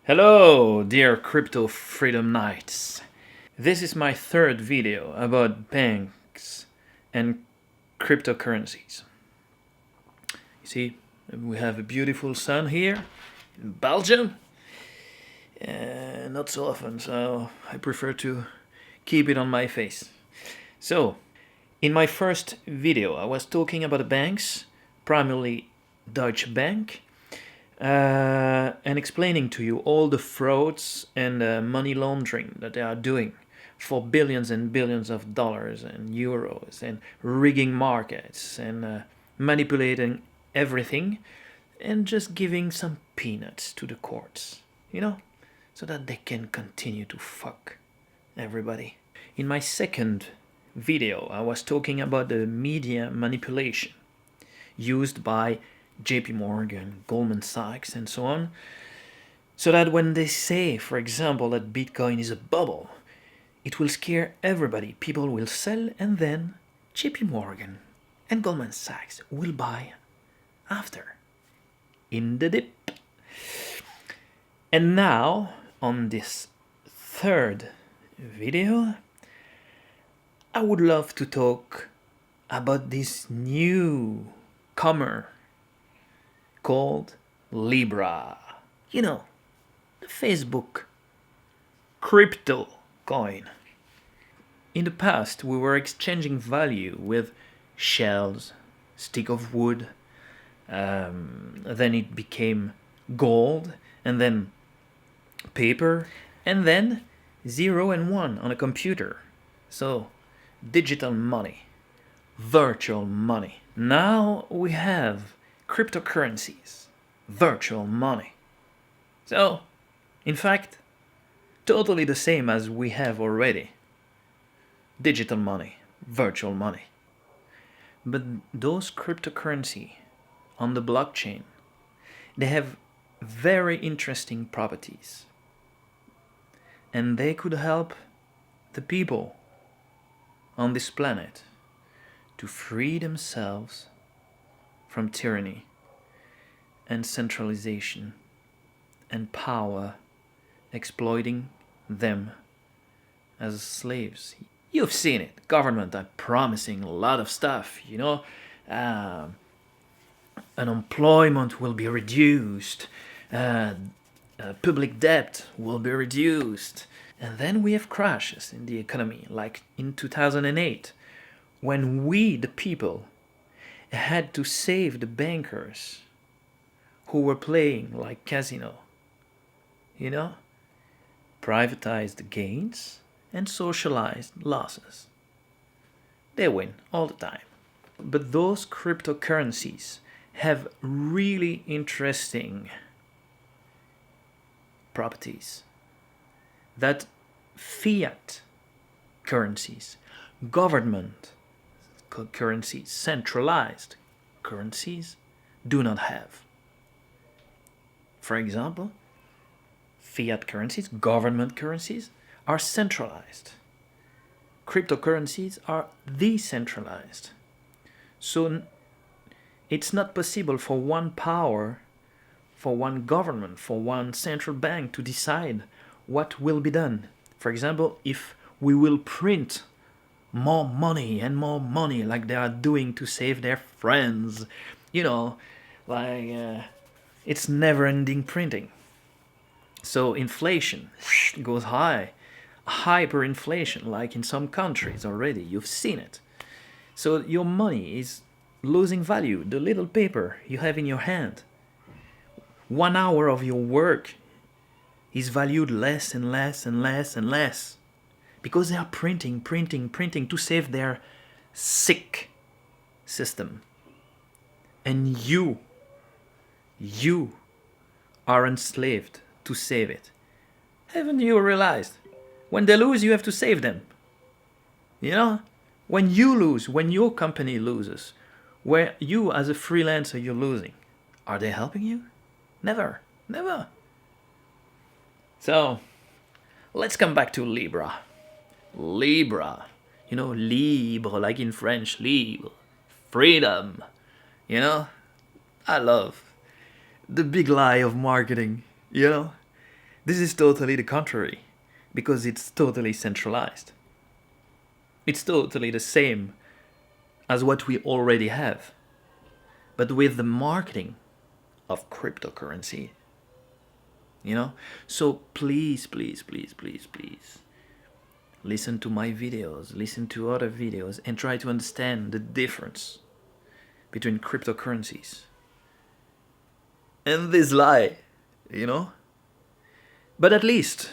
Hello, dear crypto freedom knights. This is my third video about banks and cryptocurrencies. You see, we have a beautiful sun here in Belgium. Not so often, so I prefer to keep it on my face. So, in my first video, I was talking about the banks, primarily Deutsche Bank, and explaining to you all the frauds and money laundering that they are doing for billions and billions of dollars and euros, and rigging markets and manipulating everything and just giving some peanuts to the courts, so that they can continue to fuck everybody. In my second video, I was talking about the media manipulation used by JP Morgan, Goldman Sachs, and so on, so that when they say, for example, that Bitcoin is a bubble, it will scare everybody. People will sell, and then JP Morgan and Goldman Sachs will buy after, in the dip. And now, on this third video, I would love to talk about this newcomer called LIBRA. The Facebook crypto coin. In the past, we were exchanging value with shells, stick of wood, then it became gold, and then paper, and then 0 and 1 on a computer. So, digital money, virtual money. Now we have cryptocurrencies, virtual money. So, in fact, totally the same as we have already. Digital money, virtual money. But those cryptocurrency on the blockchain, they have very interesting properties. And they could help the people on this planet to free themselves from tyranny and centralization and power exploiting them as slaves. You've seen it. Government are promising a lot of stuff, unemployment will be reduced, public debt will be reduced. And then we have crashes in the economy, like in 2008, when we, the people, had to save the bankers who were playing like casino. Privatized the gains and socialized losses. They win all the time. But those cryptocurrencies have really interesting properties that fiat currencies, government currencies, centralized currencies do not have. For example, fiat currencies, government currencies, are centralized. Cryptocurrencies are decentralized. So it's not possible for one power, for one government, for one central bank to decide what will be done. For example, if we will print more money and more money like they are doing to save their friends, it's never-ending printing. So inflation goes high, hyperinflation, like in some countries already. You've seen it. So your money is losing value. The little paper you have in your hand, 1 hour of your work is valued less and less and less and less, because they are printing to save their sick system. And you are enslaved to save it. Haven't you realized? When they lose, you have to save them. When you lose, when your company loses, where you as a freelancer you're losing, are they helping you? Never. So, let's come back to LIBRA. LIBRA. Libre, like in French, libre. Freedom. I love the big lie of marketing, This is totally the contrary, because it's totally centralized. It's totally the same as what we already have, but with the marketing of cryptocurrency. So please, please, please, please, please, listen to my videos, listen to other videos, and try to understand the difference between cryptocurrencies and this lie, But at least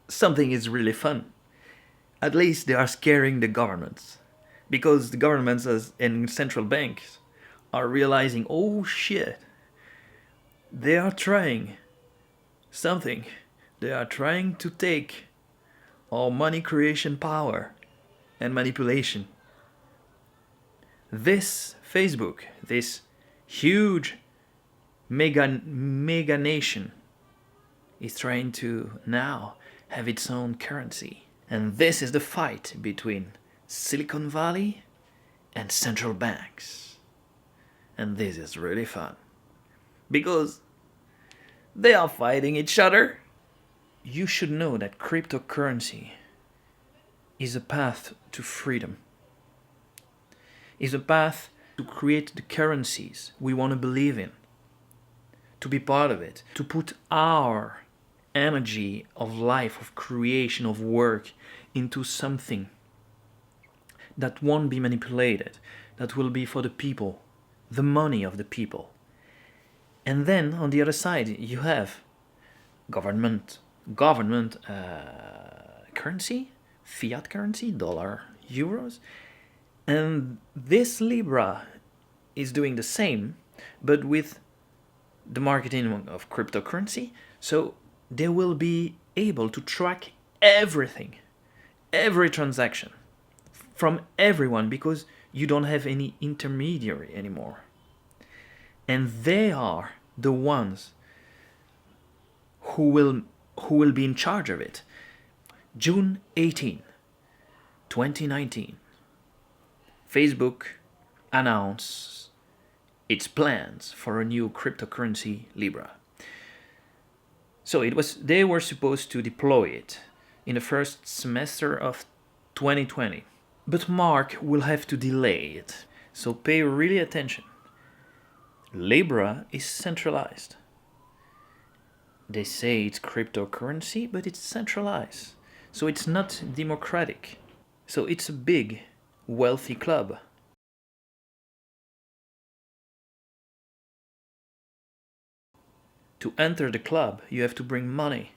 something is really fun. At least they are scaring the governments, because the governments and central banks are realizing, oh shit, they are trying something. They are trying to take our money creation power and manipulation. This Facebook, this huge mega nation, is trying to now have its own currency. And this is the fight between Silicon Valley and central banks. And this is really fun, because they are fighting each other. You should know that cryptocurrency is a path to freedom, is a path to create the currencies we want to believe in, to be part of it, to put our energy of life, of creation, of work into something that won't be manipulated, that will be for the people, the money of the people. And then on the other side you have government currency, fiat currency, dollar, euros, and this Libra is doing the same, but with the marketing of cryptocurrency. So they will be able to track everything, every transaction from everyone, because you don't have any intermediary anymore. And they are the ones who will be in charge of it. June 18, 2019, Facebook announced its plans for a new cryptocurrency, Libra. So they were supposed to deploy it in the first semester of 2020. But Mark will have to delay it. So pay really attention. Libra is centralized. They say it's cryptocurrency, but it's centralized. So it's not democratic. So it's a big, wealthy club. To enter the club, you have to bring money,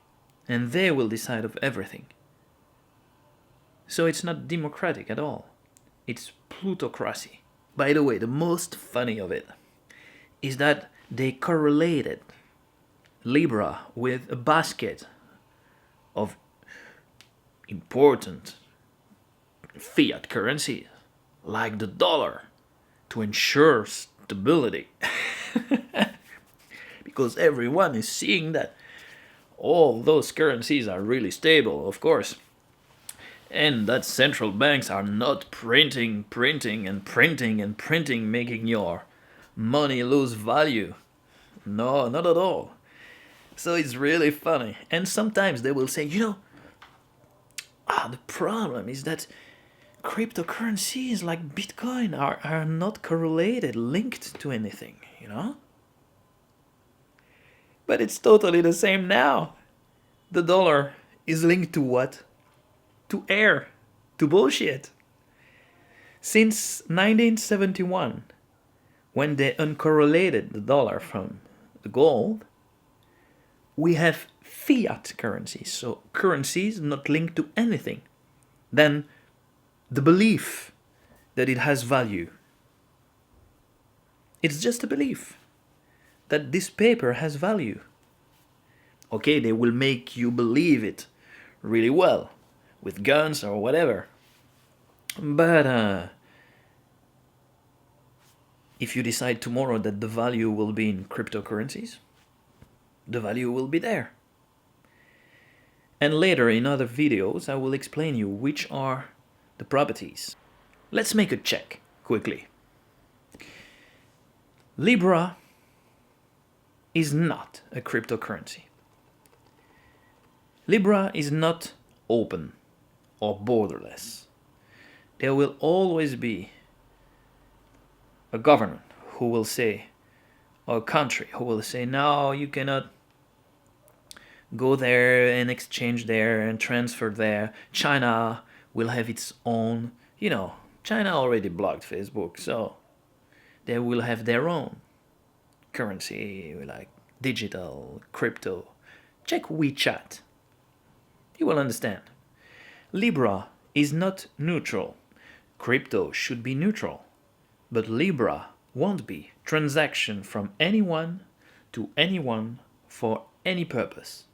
and they will decide of everything. So it's not democratic at all. It's plutocracy. By the way, the most funny of it is that they correlated Libra with a basket of important fiat currencies, like the dollar, to ensure stability. Because everyone is seeing that all those currencies are really stable, of course. And that central banks are not printing, making your money lose value. No, not at all. So it's really funny. And sometimes they will say, the problem is that cryptocurrencies like Bitcoin are not correlated, linked to anything, But it's totally the same now. The dollar is linked to what? To air, to bullshit. Since 1971, when they uncorrelated the dollar from the gold, we have fiat currencies, so currencies not linked to anything. Then the belief that it has value. It's just a belief that this paper has value. Okay, they will make you believe it really well, with guns or whatever. But if you decide tomorrow that the value will be in cryptocurrencies, the value will be there. And later in other videos, I will explain you which are the properties. Let's make a check quickly. Libra is not a cryptocurrency. Libra is not open or borderless. There will always be a government who will say, or a country who will say, no, you cannot go there and exchange there and transfer there. China will have its own, China already blocked Facebook, so they will have their own currency, like digital, crypto. Check WeChat. You will understand. Libra is not neutral. Crypto should be neutral. But Libra won't be. Transaction from anyone to anyone for any purpose.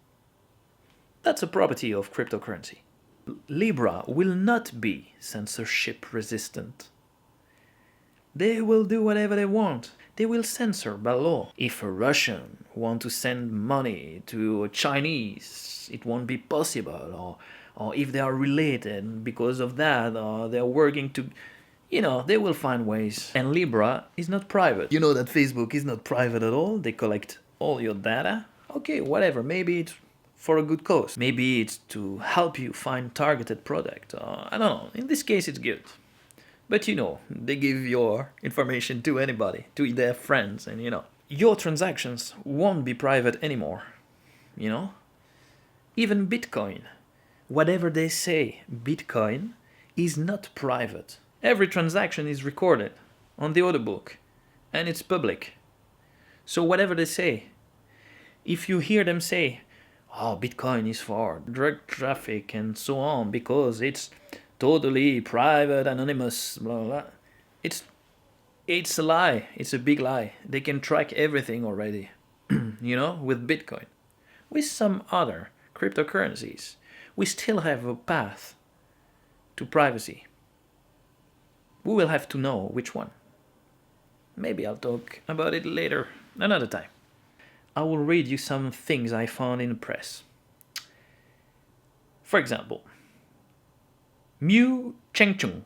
That's a property of cryptocurrency. Libra will not be censorship resistant. They will do whatever they want. They will censor by law. If a Russian wants to send money to a Chinese, it won't be possible. Or if they are related because of that, or they're working to, they will find ways. And Libra is not private. You know that Facebook is not private at all. They collect all your data. Okay, whatever. Maybe it's for a good cause. Maybe it's to help you find targeted product. I don't know. In this case, it's good. But they give your information to anybody, to their friends, and your transactions won't be private anymore. Even Bitcoin. Whatever they say, Bitcoin is not private. Every transaction is recorded on the order book, and it's public. So whatever they say, if you hear them say, oh, Bitcoin is for drug traffic and so on because it's totally private, anonymous, blah, blah, blah. It's a lie. It's a big lie. They can track everything already, with Bitcoin. With some other cryptocurrencies, we still have a path to privacy. We will have to know which one. Maybe I'll talk about it later, another time. I will read you some things I found in the press. For example, Mu Chengchun,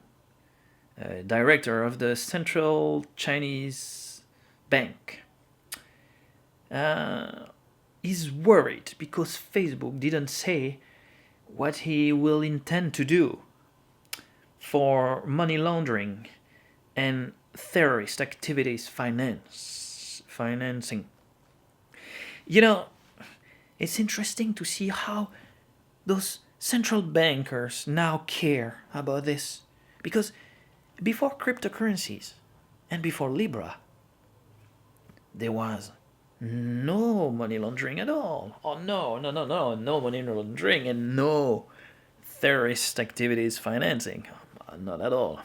director of the Central Chinese Bank, is worried because Facebook didn't say what he will intend to do for money laundering and terrorist activities financing. It's interesting to see how those central bankers now care about this. Because before cryptocurrencies and before Libra, there was no money laundering at all. Oh, no money laundering and no terrorist activities financing. Not at all.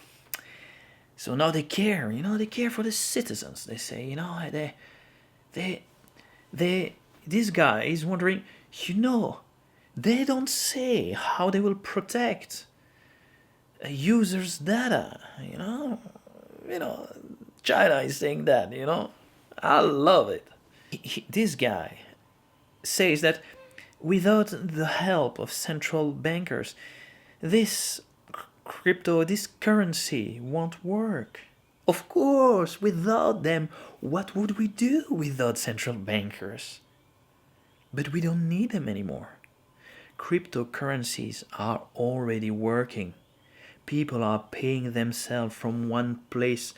So now they care, they care for the citizens. They say, this guy is wondering, they don't say how they will protect users' data, China is saying that, I love it. This guy says that without the help of central bankers, this currency won't work. Of course, without them, what would we do without central bankers? But we don't need them anymore. Cryptocurrencies are already working. People are paying themselves from one place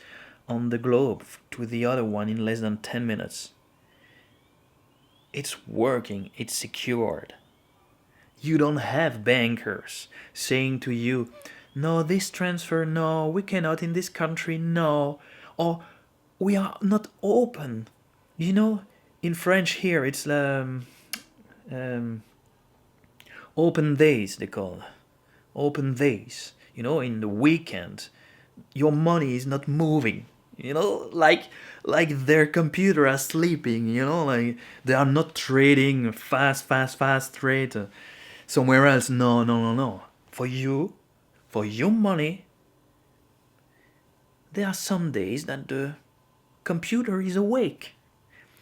on the globe to the other one in less than 10 minutes. It's working, it's secured. You don't have bankers saying to you, no, this transfer, no, we cannot in this country, no, or we are not open. In French here, it's open days, they call it. Open days. In the weekend, your money is not moving. Like their computer are sleeping, like they are not trading fast trade somewhere else. No. For your money, there are some days that the computer is awake.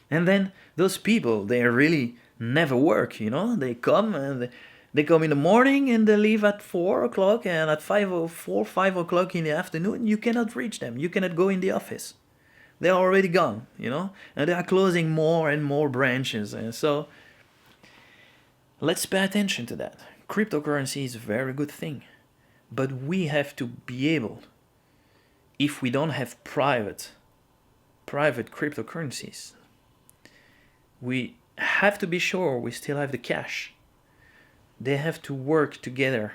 And then those people, they really never work, They come and they come in the morning and they leave at 4 o'clock, and at 5 o'clock in the afternoon, you cannot reach them. You cannot go in the office. They're already gone, and they are closing more and more branches. And so Let's pay attention to that. Cryptocurrency is a very good thing, but we have to be able, if we don't have private cryptocurrencies, we have to be sure we still have the cash. They have to work together.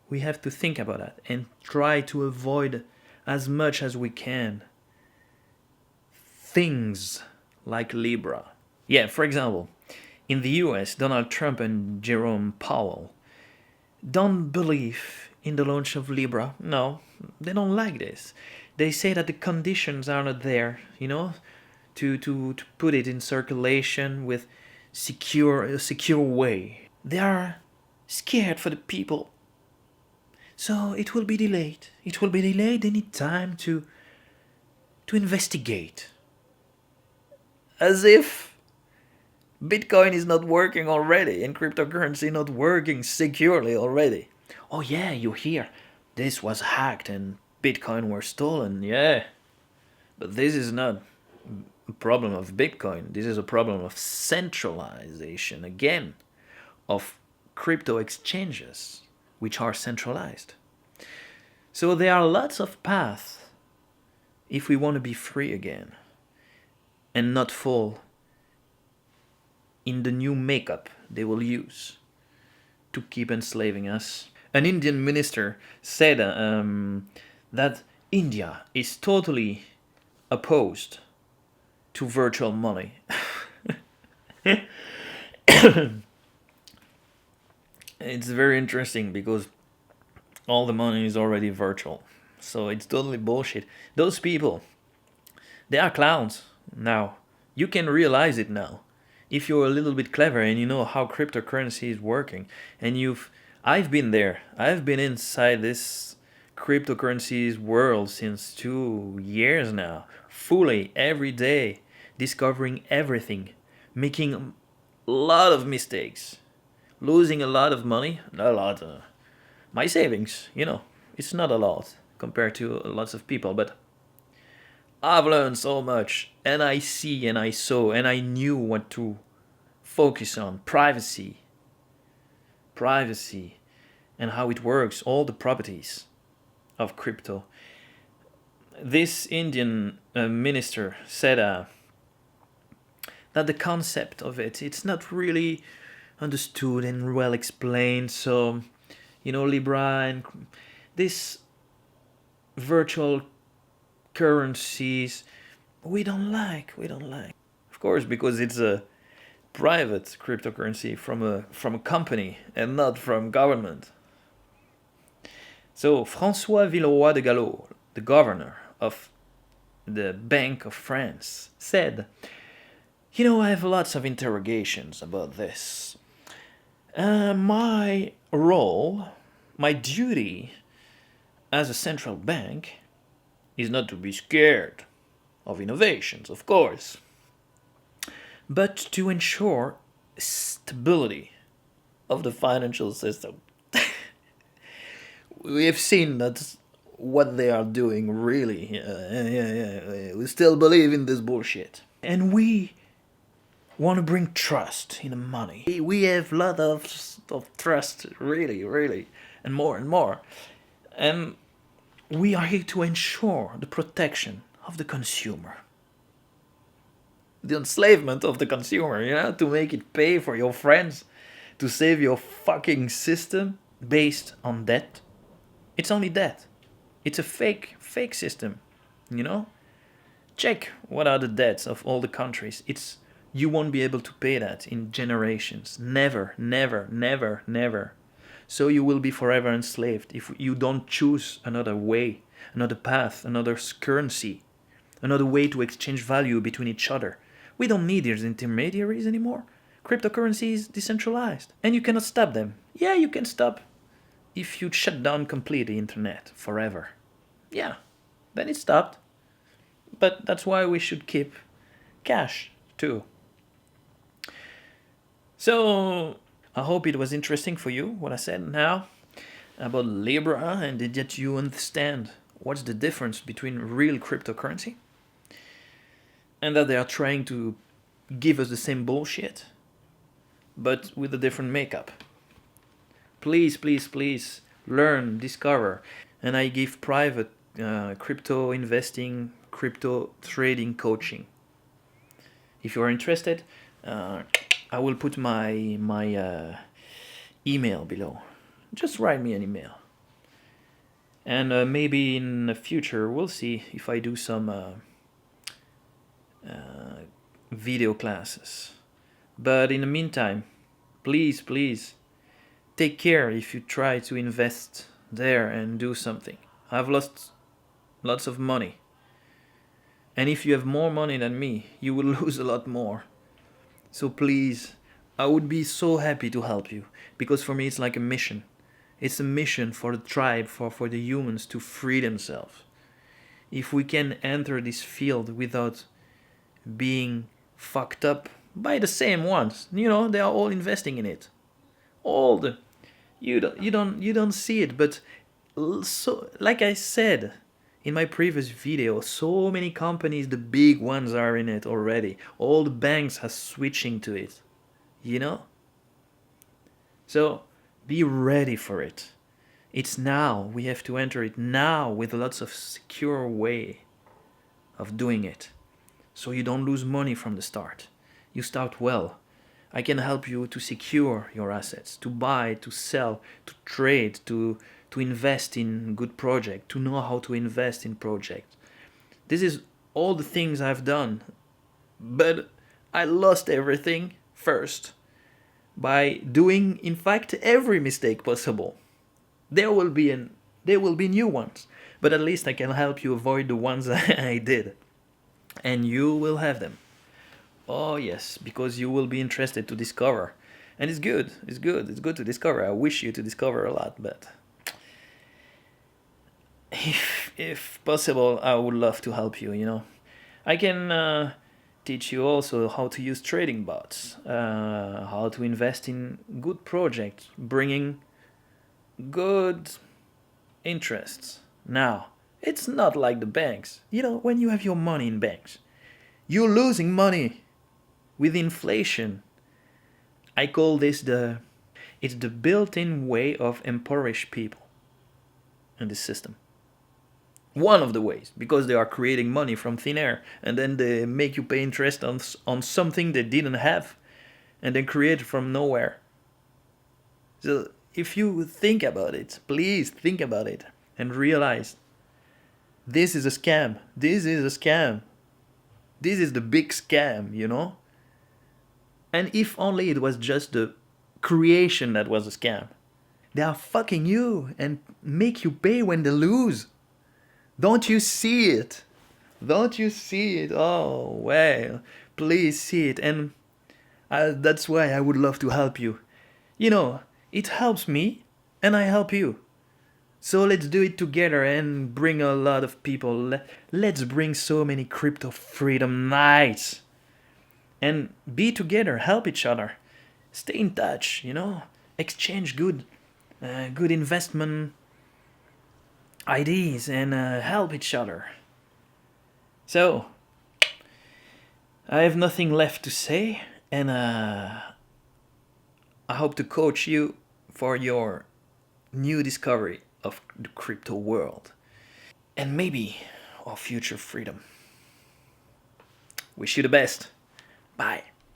We have to think about that and try to avoid as much as we can things like Libra. Yeah, for example, in the US, Donald Trump and Jerome Powell don't believe in the launch of Libra. No, they don't like this. They say that the conditions are not there, to put it in circulation with a secure way. They are scared for the people. So it will be delayed. It will be delayed. They need time to investigate. As if Bitcoin is not working already and cryptocurrency not working securely already. Oh yeah, you hear, this was hacked and Bitcoin were stolen. Yeah, but this is not a problem of Bitcoin. This is a problem of centralization, again, of crypto exchanges, which are centralized. So there are lots of paths if we want to be free again and not fall in the new makeup they will use to keep enslaving us. An Indian minister said that India is totally opposed to virtual money. It's very interesting because all the money is already virtual. So it's totally bullshit. Those people, they are clowns now. You can realize it now. If you're a little bit clever and you know how cryptocurrency is working, and I've been there. I've been inside this cryptocurrencies world since 2 years now, fully every day, discovering everything, making a lot of mistakes, losing a lot of money, not a lot. My savings, it's not a lot compared to lots of people, but I've learned so much, and I see and I saw and I knew what to focus on. Privacy, and how it works, all the properties of crypto. This Indian minister said that the concept of it's not really understood and well explained. So, Libra and this virtual currencies, we don't like. Of course, because it's a private cryptocurrency from a company and not from government. So François Villeroy de Galhau, the governor of the Bank of France, said, I have lots of interrogations about this. My role, my duty as a central bank is not to be scared of innovations, of course, but to ensure stability of the financial system. We have seen that's what they are doing, really. We still believe in this bullshit. And we want to bring trust in the money. We have a lot of trust, really, and more. And we are here to ensure the protection of the consumer. The enslavement of the consumer, to make it pay for your friends, to save your fucking system based on debt. It's only debt. It's a fake system, Check what are the debts of all the countries. You won't be able to pay that in generations. Never. So you will be forever enslaved if you don't choose another way, another path, another currency, another way to exchange value between each other. We don't need these intermediaries anymore. Cryptocurrency is decentralized, and you cannot stop them. Yeah, you can stop if you shut down completely the internet forever. Yeah, then it stopped. But that's why we should keep cash too. So I hope it was interesting for you what I said now about Libra, and that you understand what's the difference between real cryptocurrency and that they are trying to give us the same bullshit but with a different makeup. Please, please, please learn, discover. And I give private crypto investing, crypto trading coaching. If you are interested, I will put my email below. Just write me an email. And maybe in the future, we'll see if I do some video classes. But in the meantime, please, please, take care if you try to invest there and do something. I've lost lots of money. And if you have more money than me, you will lose a lot more. So please, I would be so happy to help you. Because for me, it's like a mission. It's a mission for the tribe, for the humans to free themselves. If we can enter this field without being fucked up by the same ones, they are all investing in it. All the you don't see it, but so like I said in my previous video, so many companies, the big ones, are in it already. All the banks are switching to it. So be ready for it. It's now. We have to enter it now with lots of secure way of doing it. So you don't lose money from the start. You start well. I can help you to secure your assets, to buy, to sell, to trade, to invest in good project, to know how to invest in projects. This is all the things I've done. But I lost everything first by doing, in fact, every mistake possible. There will be new ones, but at least I can help you avoid the ones I did. And you will have them. Oh yes, because you will be interested to discover. And it's good to discover. I wish you to discover a lot, but if possible, I would love to help you, I can teach you also how to use trading bots, how to invest in good projects, bringing good interests. Now, it's not like the banks. When you have your money in banks, you're losing money with inflation. I call this it's the built-in way of impoverish people in this system. One of the ways, because they are creating money from thin air, and then they make you pay interest on something they didn't have, and then create from nowhere. So if you think about it, please think about it and realize this is a scam. This is a scam. This is the big scam, And if only it was just the creation that was a scam. They are fucking you and make you pay when they lose. Don't you see it? Don't you see it? Oh, well, please see it. And that's why I would love to help you. It helps me and I help you. So let's do it together and bring a lot of people. Let's bring so many crypto freedom nights. And be together, help each other. Stay in touch, exchange good investment ideas and help each other. So, I have nothing left to say, and I hope to coach you for your new discovery of the crypto world and maybe our future freedom. Wish you the best.